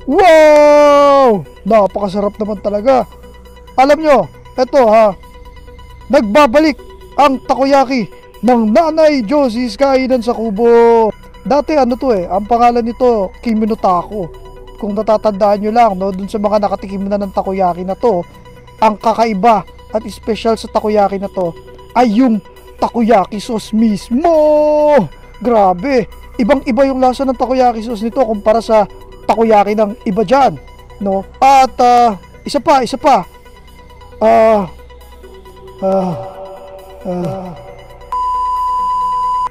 Wow! Napakasarap naman talaga. Alam nyo, eto ha, nagbabalik ang takoyaki ng Nanay Josie's Kainan sa Kubo. Dati ano to ang pangalan nito, Kimi no Tako. Kung natatandaan nyo lang, no, dun sa mga nakatikim na ng takoyaki na to, ang kakaiba at special sa takoyaki na to ay yung takoyaki sauce mismo. Grabe, ibang-iba yung lasa ng takoyaki sauce nito kumpara sa takoyaki ng iba dyan, no? At isa pa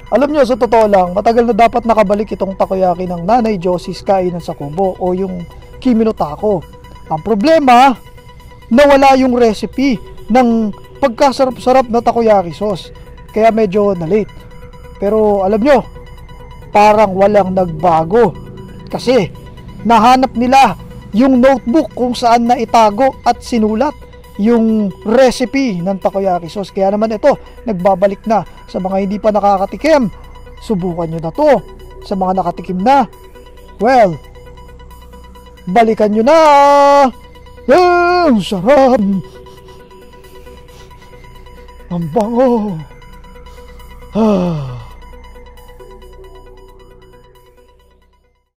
alam nyo, sa totoo lang, matagal na dapat nakabalik itong takoyaki ng Nanay Josie's Kainan sa Kubo o yung Kimi no Tako. Ang problema, nawala yung recipe ng pagkasarap-sarap na takoyaki sauce, kaya medyo na late. Pero alam nyo, parang walang nagbago kasi nahanap nila yung notebook kung saan na itago at sinulat yung recipe ng takoyaki sauce. Kaya naman ito, nagbabalik na. Sa mga hindi pa nakakatikim, subukan nyo na to. Sa mga nakatikim na, well, balikan nyo na. Ang sarap, ang bango.